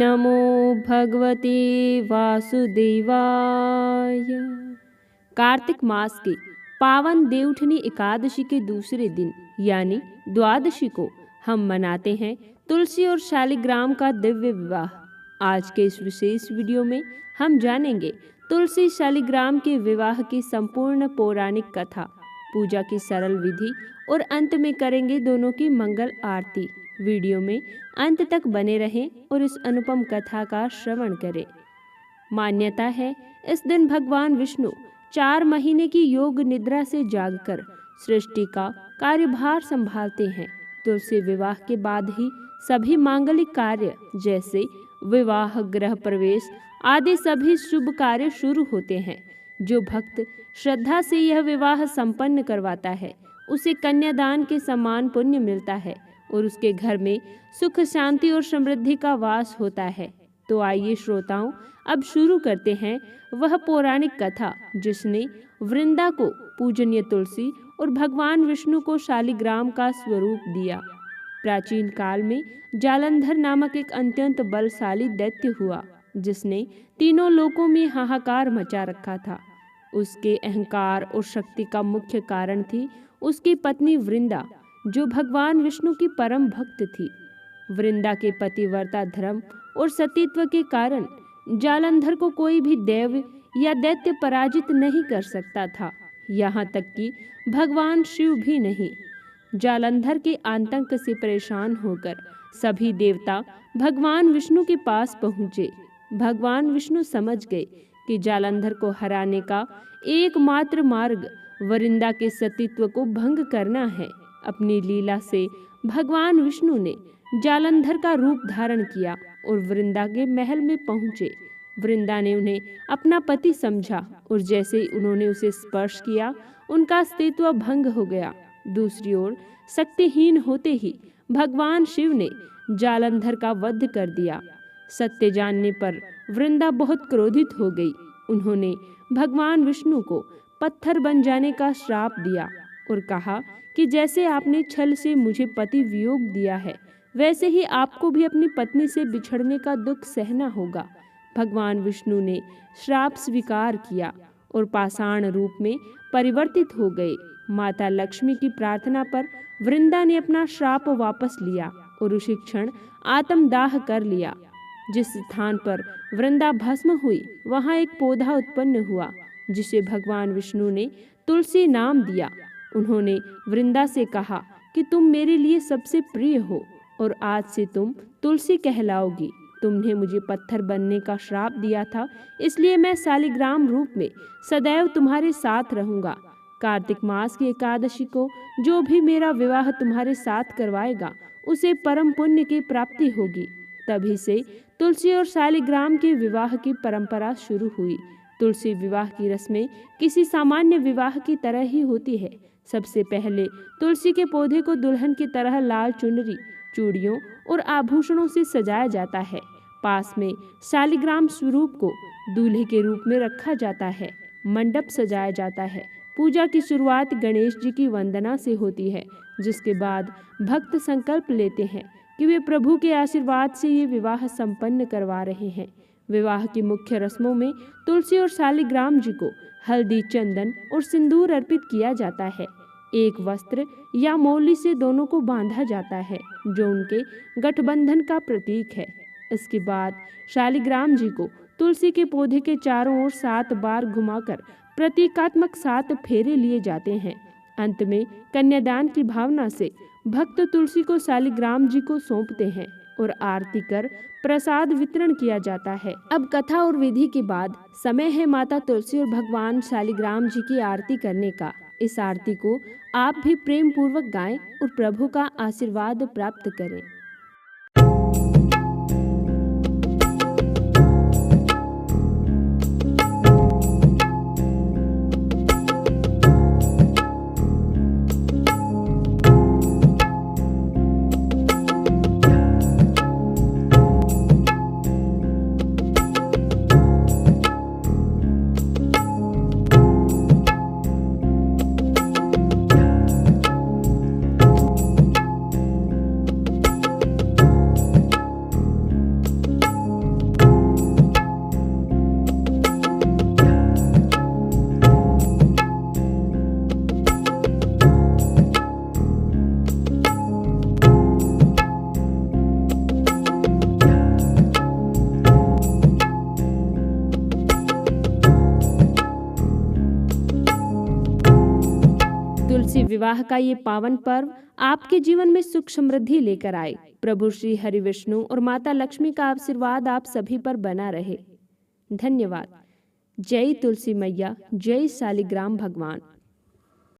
नमो भगवते वासुदेवाय। कार्तिक मास के पावन देवउठनी एकादशी के दूसरे दिन यानी द्वादशी को हम मनाते हैं तुलसी और शालिग्राम का दिव्य विवाह। आज के इस विशेष वीडियो में हम जानेंगे तुलसी शालिग्राम के विवाह की संपूर्ण पौराणिक कथा, पूजा की सरल विधि और अंत में करेंगे दोनों की मंगल आरती। वीडियो में अंत तक बने रहें और इस अनुपम कथा का श्रवण करें। मान्यता है इस दिन भगवान विष्णु 4 महीने की योग निद्रा से जागकर सृष्टि का कार्यभार संभालते हैं। तुलसी विवाह के बाद ही सभी मांगलिक कार्य जैसे विवाह, गृह प्रवेश आदि सभी शुभ कार्य शुरू होते हैं। जो भक्त श्रद्धा से यह विवाह संपन्न करवाता है उसे कन्यादान के समान पुण्य मिलता है और उसके घर में सुख, शांति और समृद्धि का वास होता है। तो आइए श्रोताओं, अब शुरू करते हैं वह पौराणिक कथा जिसने वृंदा को पूजनीय तुलसी और भगवान विष्णु को शालिग्राम का स्वरूप दिया। प्राचीन काल में जालंधर नामक एक अत्यंत बलशाली दैत्य हुआ जिसने तीनों लोकों में हाहाकार मचा रखा था। उसके अहंकार और शक्ति का मुख्य कारण थी उसकी पत्नी वृंदा, जो भगवान विष्णु की परम भक्त थी। वृंदा के पतिव्रता धर्म और सतीत्व के कारण जालंधर को कोई भी देव या दैत्य पराजित नहीं कर सकता था, यहाँ तक कि भगवान शिव भी नहीं। जालंधर के आतंक से परेशान होकर सभी देवता भगवान विष्णु के पास पहुँचे। भगवान विष्णु समझ गए कि जालंधर को हराने का एकमात्र मार्ग वृंदा के सतीत्व को भंग करना है। अपनी लीला से भगवान विष्णु ने जालंधर का रूप धारण किया और वृंदा के महल में पहुँचे। वृंदा ने उन्हें अपना पति समझा और जैसे ही उन्होंने उसे स्पर्श किया उनका अस्तित्व भंग हो गया। दूसरी ओर शक्तिहीन होते ही भगवान शिव ने जालंधर का वध कर दिया। सत्य जानने पर वृंदा बहुत क्रोधित हो गई। उन्होंने भगवान विष्णु को पत्थर बन जाने का श्राप दिया और कहा कि जैसे आपने छल से मुझे पति वियोग दिया है वैसे ही आपको भी अपनी पत्नी से बिछड़ने का दुख सहना होगा। भगवान विष्णु ने श्राप स्वीकार किया और पाषाण रूप में परिवर्तित हो गए। माता लक्ष्मी की प्रार्थना पर वृंदा ने अपना श्राप वापस लिया और उसी क्षण आत्मदाह कर लिया। जिस स्थान पर वृंदा भस्म हुई वहां एक पौधा उत्पन्न हुआ जिसे भगवान विष्णु ने तुलसी नाम दिया। उन्होंने वृंदा से कहा कि तुम मेरे लिए सबसे प्रिय हो और आज से तुम तुलसी कहलाओगी। तुमने मुझे पत्थर बनने का श्राप दिया था, इसलिए मैं शालिग्राम रूप में सदैव तुम्हारे साथ रहूंगा। कार्तिक मास की एकादशी को जो भी मेरा विवाह तुम्हारे साथ करवाएगा उसे परम पुण्य की प्राप्ति होगी। तभी से तुलसी और शालिग्राम के विवाह की परंपरा शुरू हुई। तुलसी विवाह की रस्में किसी सामान्य विवाह की तरह ही होती है। सबसे पहले तुलसी के पौधे को दुल्हन की तरह लाल चुनरी, चूड़ियों और आभूषणों से सजाया जाता है। पास में शालिग्राम स्वरूप को दूल्हे के रूप में रखा जाता है। मंडप सजाया जाता है। पूजा की शुरुआत गणेश जी की वंदना से होती है, जिसके बाद भक्त संकल्प लेते हैं कि वे प्रभु के आशीर्वाद से ये विवाह संपन्न करवा रहे हैं। विवाह की मुख्य रस्मों में तुलसी और शालिग्राम जी को हल्दी, चंदन और सिंदूर अर्पित किया जाता है। एक वस्त्र या मौली से दोनों को बांधा जाता है जो उनके गठबंधन का प्रतीक है। इसके बाद शालिग्राम जी को तुलसी के पौधे के चारों ओर 7 बार घुमाकर प्रतीकात्मक 7 फेरे लिए जाते हैं। अंत में कन्यादान की भावना से भक्त तुलसी को शालिग्राम जी को सौंपते हैं और आरती कर प्रसाद वितरण किया जाता है। अब कथा और विधि के बाद समय है माता तुलसी और भगवान शालिग्राम जी की आरती करने का। इस आरती को आप भी प्रेम पूर्वक गाएं और प्रभु का आशीर्वाद प्राप्त करें। तुलसी विवाह का ये पावन पर्व आपके जीवन में सुख समृद्धि लेकर आए। प्रभु श्री हरि विष्णु और माता लक्ष्मी का आशीर्वाद आप सभी पर बना रहे। धन्यवाद। जय तुलसी मैया, जय शालिग्राम भगवान।